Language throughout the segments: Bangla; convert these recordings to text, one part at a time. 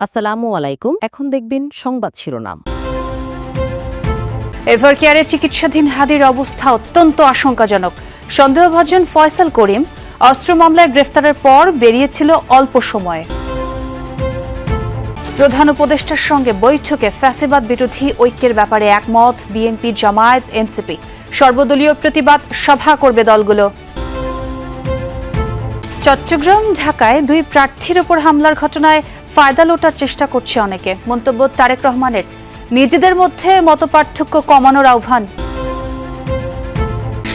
আসসালামু আলাইকুম। এখন দেখবেন সংবাদ শিরোনাম। এভারকেয়ারে চিকিৎসাধীন হাদির অবস্থা অত্যন্ত আশঙ্কাজনক। সন্দেহভাজন ফয়সাল করিম অস্ত্র মামলায় গ্রেফতারের পর বেরিয়েছিল অল্প সময়ে। প্রধান উপদেষ্টার সঙ্গে বৈঠকে ফ্যাসিবাদ বিরোধী ঐক্যের ব্যাপারে একমত বিএনপি, জামায়াত, এনসিপি। সর্বদলীয় প্রতিবাদ সভা করবে দলগুলো। চট্টগ্রাম, ঢাকায় দুই প্রার্থীর ওপর হামলার ঘটনায় ফায়দা লোটার চেষ্টা করছে অনেকে। মন্তব্য তারেক রহমানের। নিজেদের মধ্যে মতপার্থক্য কমানোর আহ্বান।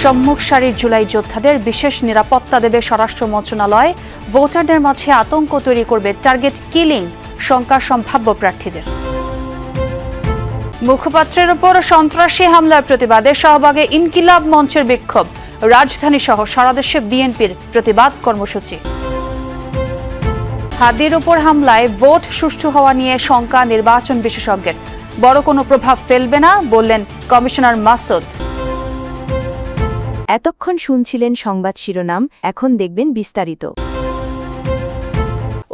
সম্মুখ সারির জুলাই যোদ্ধাদের বিশেষ নিরাপত্তা দেবে স্বরাষ্ট্র মন্ত্রণালয়। ভোটারদের মাঝে আতঙ্ক তৈরি করবে টার্গেট কিলিং শঙ্কা সম্ভাব্য প্রার্থীদের। মুখপাত্রের ওপর সন্ত্রাসী হামলার প্রতিবাদে শাহবাগে ইনকিলাব মঞ্চের বিক্ষোভ। রাজধানী সহ সারা দেশে বিএনপির প্রতিবাদ কর্মসূচি। হাদির ওপর হামলায় ভোট সুষ্ঠু হওয়া নিয়ে শঙ্কা নির্বাচন বিশেষজ্ঞের। বড় কোনো প্রভাব ফেলবে না বললেন কমিশনার মাসুদ। এতক্ষণ শুনছিলেন সংবাদ শিরোনাম, এখন দেখবেন বিস্তারিত।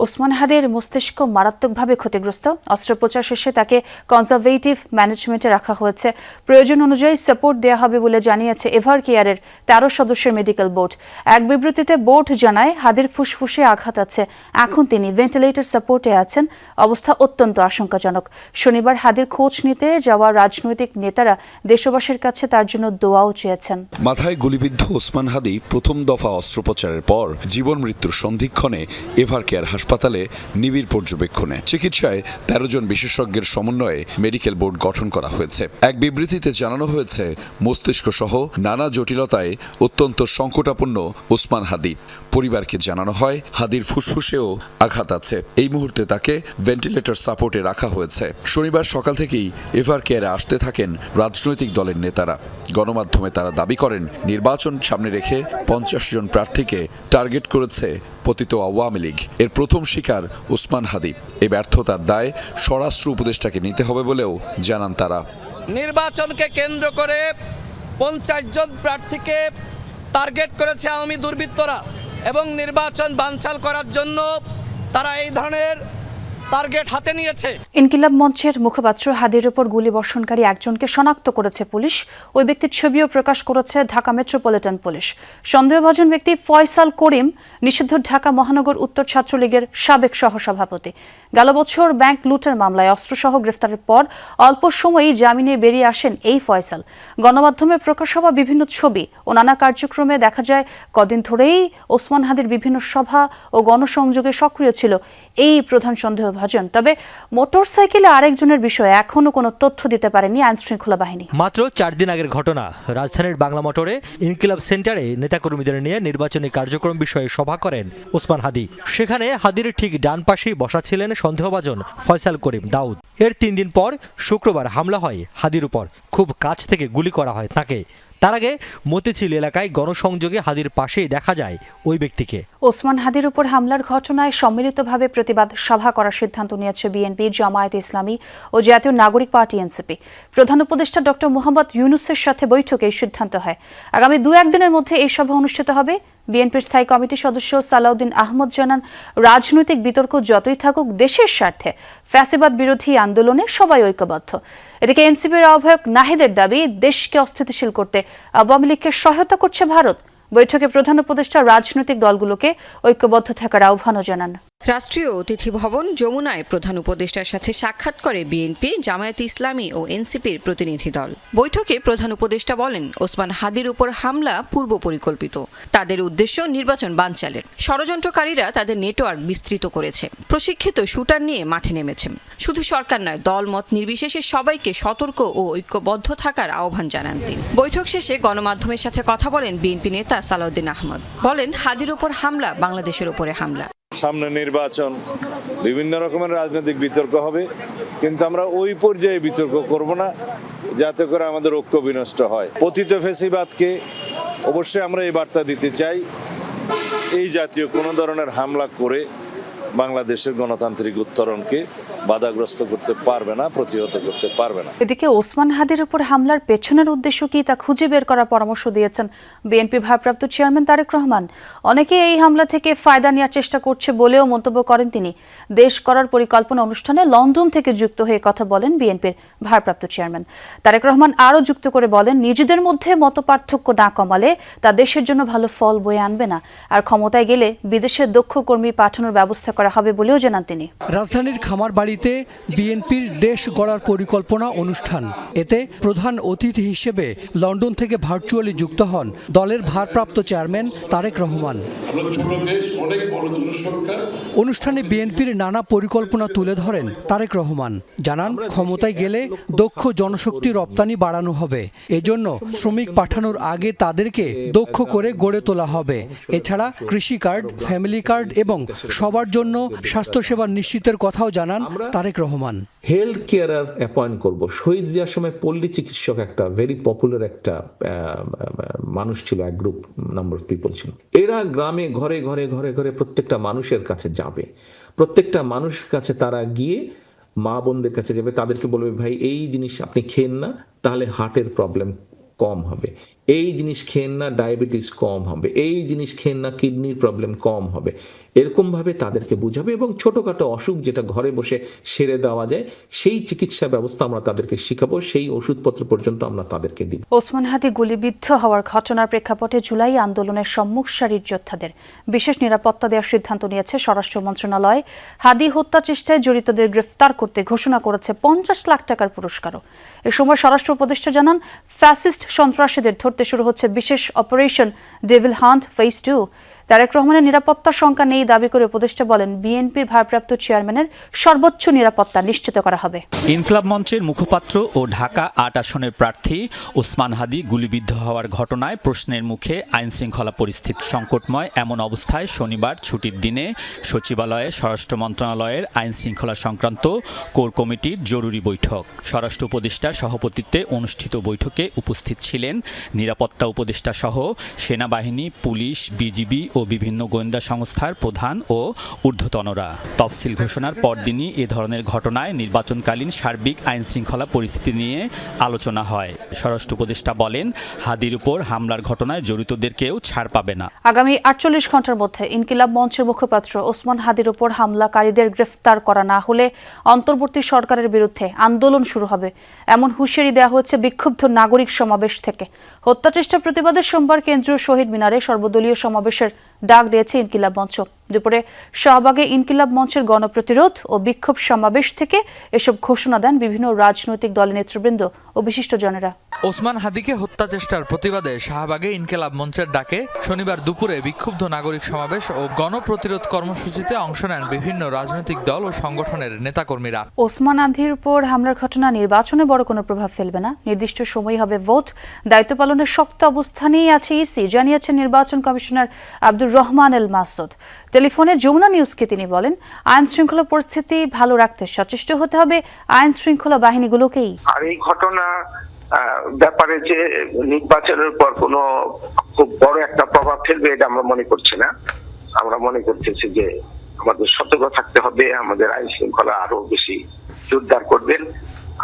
ওসমান হাদির মস্তিষ্ক মারাত্মকভাবে ক্ষতিগ্রস্ত। অস্ত্রোপচার শেষে তাকে কনজারভেটিভ ম্যানেজমেন্টে রাখা হয়েছে। প্রয়োজন অনুযায়ী সাপোর্ট দেওয়া হবে বলে জানিয়েছে এভারকেয়ারের 13 সদস্যের মেডিকেল বোর্ড। এক বিবৃতিতে বোর্ড জানায়, হাদির ফুসফুসে আঘাত আছে। এখন তিনি ভেন্টিলেটর সাপোর্টে আছেন। অবস্থা অত্যন্ত আশঙ্কাজনক। শনিবার হাদির খোঁজ নিতে যাওয়া রাজনৈতিক নেতারা দেশবাসীর কাছে তার জন্য দোয়াও চেয়েছেন। মাথায় গুলিবিদ্ধ ওসমান হাদি প্রথম দফা অস্ত্রোপচারের পর জীবন মৃত্যুর সন্ধিক্ষণে এভারকেয়ার হাসপাতালে নিবিড় পর্যবেক্ষণে চিকিৎসায় 13 জন বিশেষজ্ঞের সমন্বয়ে মেডিকেল বোর্ড গঠন করা হয়েছে। এক বিবৃতিতে জানানো হয়েছে, মস্তিষ্ক সহ নানা জটিলতায় অত্যন্ত সংকটাপন্ন ওসমান হাদি। পরিবারকে জানানো হয়, হাদির ফুসফুসেও আঘাত আছে। এই মুহূর্তে তাকে ভেন্টিলেটর সাপোর্টে রাখা হয়েছে। শনিবার সকাল থেকেই এভারকেয়ারে আসতে থাকেন রাজনৈতিক দলের নেতারা। গণমাধ্যমে তারা দাবি করেন, নির্বাচন সামনে রেখে 50 জন প্রার্থীকে টার্গেট করেছে পতিত আওয়ামী লীগ। এর প্রথম শিকার ওসমান হাদি। এই ব্যর্থতার দায় স্বরাষ্ট্র উপদেষ্টাকে নিতে হবে বলেও জানান তারা। নির্বাচনকে কেন্দ্র করে 50 জন প্রার্থীকে টার্গেট করেছে আওয়ামী দুর্বৃত্তরা এবং নির্বাচন বানচাল করার জন্য তারা এই ধরনের টার্গেট হাতে নিয়েছে। ইনকিলাব মঞ্চের মুখপাত্র হাদির উপর গুলি বর্ষণকারী একজনকে শনাক্ত করেছে পুলিশ। ওই ব্যক্তির ছবিও প্রকাশ করেছে ঢাকা মেট্রোপলিটন পুলিশ। সন্দেহভাজন ব্যক্তি ফয়সাল করিম নিষিদ্ধ ঢাকা মহানগর উত্তর ছাত্রলীগের সাবেক সহসভাপতি। গেল বছর ব্যাংক লুটের মামলায় অস্ত্রসহ গ্রেফতারের পর অল্প সময়ই জামিনে বেরিয়ে আসেন এই ফয়সাল। গণমাধ্যমে প্রকাশ হওয়া বিভিন্ন ছবি ও নানা কার্যক্রমে দেখা যায়, কদিন ধরেই ওসমান হাদির বিভিন্ন সভা ও গণসংযোগে সক্রিয় ছিল এই প্রধান সন্দেহভাজন। তবে মোটরসাইকেলে আরেকজনের বিষয়ে এখনো কোনো তথ্য দিতে পারেনি আইনশৃঙ্খলা বাহিনী। মাত্র 4 দিন আগের ঘটনা। রাজধানীর বাংলা মোটরে ইনকিলাব সেন্টারে নেতাকর্মীদের নিয়ে নির্বাচনী কার্যক্রম বিষয়ে সভা করেন ওসমান হাদি। সেখানে হাদির ঠিক ডান পাশেই বসা ছিলেন সন্দেহভাজন ফয়সাল করিম দাউদ। এর 3 দিন পর শুক্রবার হামলা হয় হাদির উপর। খুব কাছ থেকে গুলি করা হয় তাকে। তার আগে মতিঝিল এলাকায় গণসংযোগে হাদির পাশেই দেখা যায় ওই ব্যক্তিকে। ওসমান হাদির উপর হামলার ঘটনায় সম্মিলিতভাবে প্রতিবাদ সভা করার সিদ্ধান্ত নিয়েছে বিএনপি, জামায়াত ইসলামী ও জাতীয় নাগরিক পার্টি এনসিপি। প্রধান উপদেষ্টা ডক্টর মোহাম্মদ ইউনূসের সাথে বৈঠকে এই সিদ্ধান্ত হয়। আগামী 2-1 দিনের মধ্যে এই সভা অনুষ্ঠিত হবে। বিএনপির স্থায়ী কমিটির সদস্য সালাউদ্দিন আহমদ জানান, রাজনৈতিক বিতর্ক যতই থাকুক, দেশের স্বার্থে ফ্যাসিবাদ বিরোধী আন্দোলনে সবাই ঐক্যবদ্ধ। এদিকে এনসিপির আহ্বায়ক নাহিদের দাবি, দেশকে অস্থিতিশীল করতে আওয়ামী লীগকে সহায়তা করছে ভারত। বৈঠকে প্রধান উপদেষ্টা রাজনৈতিক দলগুলোকে ঐক্যবদ্ধ থাকার আহ্বানও জানান। রাষ্ট্রীয় অতিথি ভবন যমুনায় প্রধান উপদেষ্টার সাথে সাক্ষাৎ করে বিএনপি, জামায়াত ইসলামী ও এনসিপির প্রতিনিধি দল। বৈঠকে প্রধান উপদেষ্টা বলেন, ওসমান হাদির উপর হামলা পূর্ব পরিকল্পিত। তাদের উদ্দেশ্য নির্বাচন বানচালের। ষড়যন্ত্রকারীরা তাদের নেটওয়ার্ক বিস্তৃত করেছে। প্রশিক্ষিত শুটার নিয়ে মাঠে নেমেছেন। শুধু সরকার নয়, দল মত নির্বিশেষে সবাইকে সতর্ক ও ঐক্যবদ্ধ থাকার আহ্বান জানান তিনি। বৈঠক শেষে গণমাধ্যমের সাথে কথা বলেন বিএনপি নেতা সালাউদ্দিন আহমদ। বলেন, হাদির উপর হামলা বাংলাদেশের উপরে হামলা। সামনে নির্বাচন, বিভিন্ন রকমের রাজনৈতিক বিতর্ক হবে, কিন্তু আমরা ওই পর্যায়ে বিতর্ক করব না যাতে করে আমাদের ঐক্য বিনষ্ট হয়। পতিত ফ্যাসিবাদকে অবশ্যই আমরা এই বার্তা দিতে চাই, এই জাতীয় কোনো ধরনের হামলা করে বাংলাদেশের গণতান্ত্রিক উত্তরণকে বাধাগ্রস্ত করতে পারবে না, প্রতিহত করতে পারবে না। এদিকে ওসমান হাদির উপর হামলার পেছনের উদ্দেশ্য কি তা খুঁজে বের করার পরামর্শ দিয়েছেন বিএনপি ভারপ্রাপ্ত চেয়ারম্যান তারেক রহমান। অনেকেই এই হামলা থেকে ফায়দা নেওয়ার চেষ্টা করছে বলেও মন্তব্য করেন তিনি। দেশ করার পরিকল্পনা অনুষ্ঠানে লন্ডন থেকে যুক্ত হয়ে কথা বলেন বিএনপির ভারপ্রাপ্ত চেয়ারম্যান তারেক রহমান। আরও যুক্ত করে বলেন, নিজেদের মধ্যে মতপার্থক্য না কমালে তা দেশের জন্য ভালো ফল বয়ে আনবে না, আর ক্ষমতায় গেলে বিদেশের দক্ষ কর্মী পাঠানোর ব্যবস্থা করা হবে বলেও জানান তিনি। রাজধানীর খামারবাড়িতে বিএনপির দেশ গড়ার পরিকল্পনা অনুষ্ঠান, এতে প্রধান অতিথি হিসেবে লন্ডন থেকে ভার্চুয়ালি যুক্ত হন দলের ভারপ্রাপ্ত চেয়ারম্যান তারেক রহমান। অনুষ্ঠানে বিএনপির নানা পরিকল্পনা তুলে ধরেন তারেক রহমান। জানান, ক্ষমতায় গেলে দক্ষ জনশক্তি রপ্তানি বাড়ানো হবে, এজন্য শ্রমিক পাঠানোর আগে তাদেরকে দক্ষ করে গড়ে তোলা হবে। এছাড়া কৃষি কার্ড, ফ্যামিলি কার্ড এবং সবার জন্য স্বাস্থ্যসেবা নিশ্চিতের কথাও জানান Tarek Rahman. Health carer appoint করব। শহীদ জিয়ার সময় পল্লী চিকিৎসক একটা ভেরি পপুলার একটা মানুষ ছিল, এক গ্রুপ নাম্বার অফ পিপল ছিল। এরা গ্রামে ঘরে ঘরে ঘরে ঘরে প্রত্যেকটা মানুষের কাছে যাবে, প্রত্যেকটা মানুষের কাছে তারা গিয়ে মা বোনদের কাছে যাবে, তাদেরকে বলবে, ভাই এই জিনিস আপনি খেন না, তাহলে হার্টের প্রবলেম কম হবে, এই জিনিস খেন না ডায়াবেটিস কম হবে, এই জিনিস খেন না কিডনির প্রবলেম কম হবে। এরকম ভাবে তাদেরকে বুঝাবে এবং ছোটখাটো অসুখ যেটা ঘরে বসে সেরে দেওয়া যায় সেই চিকিৎসা ব্যবস্থা আমরা তাদেরকে শিখাবো, সেই ওষুধপত্র পর্যন্ত আমরা তাদেরকে দিব। ওসমান হাদি গুলিবিদ্ধ হওয়ার ঘটনার প্রেক্ষাপটে জুলাই আন্দোলনের সম্মুখ সারির যোদ্ধাদের বিশেষ নিরাপত্তা দেওয়ার সিদ্ধান্ত নিয়েছে স্বরাষ্ট্র মন্ত্রণালয়। হাদি হত্যা চেষ্টায় জড়িতদের গ্রেফতার করতে ঘোষণা করেছে 50 লাখ টাকার পুরস্কারও। এ সময় স্বরাষ্ট্র উপদেষ্টা জানান, ফ্যাসিস্ট সন্ত্রাসীদের ধরতে শুরু হচ্ছে বিশেষ operation devil hunt phase 2। Tarek রহমানের নিরাপত্তার শঙ্কা নেই দাবি করে উপদেষ্টা বলেন, বিএনপির ভারপ্রাপ্ত চেয়ারম্যানের সর্বোচ্চ নিরাপত্তা নিশ্চিত করা হবে। ইনকিলাব মঞ্চের মুখপাত্র ও ঢাকা 8 আসনের প্রার্থী ওসমান হাদি গুলিবিদ্ধ হওয়ার ঘটনায় প্রশ্নের মুখে আইন শৃঙ্খলা পরিস্থিতি সংকটময়। এমন অবস্থায় শনিবার ছুটির দিনে সচিবালয়ে স্বরাষ্ট্র মন্ত্রণালয়ের আইন শৃঙ্খলা সংক্রান্ত কোর কমিটির জরুরি বৈঠক। স্বরাষ্ট্র উপদেষ্টার সভাপতিত্বে অনুষ্ঠিত বৈঠকে উপস্থিত ছিলেন নিরাপত্তা উপদেষ্টা সহ সেনাবাহিনী, পুলিশ, বিজিবি ও বিভিন্ন গোয়েন্দা সংস্থার প্রধান ও ঊর্ধ্বতনরা। তফসিল ঘোষণার পরদিনই এ ধরনের ঘটনায় নির্বাচনকালীন সার্বিক আইন শৃঙ্খলা পরিস্থিতি নিয়ে আলোচনা হয়। স্বরাষ্ট্র উপদেষ্টা বলেন, হাদির উপর হামলার ঘটনায় জড়িতদের কেউ ছাড় পাবে না। আগামী 48 ঘন্টার মধ্যে ইনকিলাব মঞ্চের মুখপাত্র ওসমান হাদির উপর হামলাকারীদের গ্রেফতার করা না হলে অন্তর্বর্তী সরকারের বিরুদ্ধে আন্দোলন শুরু হবে, এমন হুঁশিয়ারি দেওয়া হয়েছে বিক্ষুব্ধ নাগরিক সমাবেশ থেকে। হত্যাচেষ্টার প্রতিবাদে সোমবার কেন্দ্রীয় শহীদ মিনারে সর্বদলীয় সমাবেশের ডাক দিয়েছে ইনকিলাব মঞ্চ। দুপুরে শাহবাগে ইনকিলাব মঞ্চের গণপ্রতিরোধ ও বিক্ষোভ সমাবেশ থেকে এসব ঘোষণা দেন বিভিন্ন রাজনৈতিক দলের নেতৃবৃন্দ ও বিশিষ্টজনেরা। ওসমান হাদিকে হত্যা চেষ্টার প্রতিবাদে শাহবাগে ইনকিলাব মঞ্চের ডাকে শনিবার দুপুরে বিক্ষুব্ধ নাগরিক সমাবেশ ও গণপ্রতিরোধ কর্মসূচিতে অংশ নেন বিভিন্ন রাজনৈতিক দল ও সংগঠনের নেতাকর্মীরা। ওসমান হাদির উপর হামলার ঘটনা নির্বাচনে বড় কোনো প্রভাব ফেলবে না, নির্দিষ্ট সময় হবে ভোট, দায়িত্ব পালনের শক্ত অবস্থানেই আছে ইসি, জানিয়েছেন নির্বাচন কমিশনার আব্দুর রহমান এল মাসুদ। টেলিফোনে যমুনা নিউজকে তিনি বলেন, আইন শৃঙ্খলা পরিস্থিতি ভালো রাখতে সচেষ্ট হতে হবে আইন শৃঙ্খলা বাহিনীগুলোকেই। আর এই ঘটনা ব্যাপারে যে নির্বাচনের পর কোনো খুব বড় একটা প্রভাব ফেলবে এটা আমরা মনে করছি না। আমরা মনে করতেছি যে আমাদের সতর্ক থাকতে হবে, আমাদের আইন শৃঙ্খলা আরো বেশি জোরদার করবেন।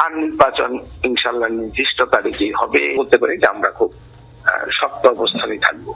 আর নির্বাচন ইনশাল্লাহ নির্দিষ্ট তারিখেই হবে, বলতে পারি যে আমরা খুব শক্ত অবস্থানে থাকবো।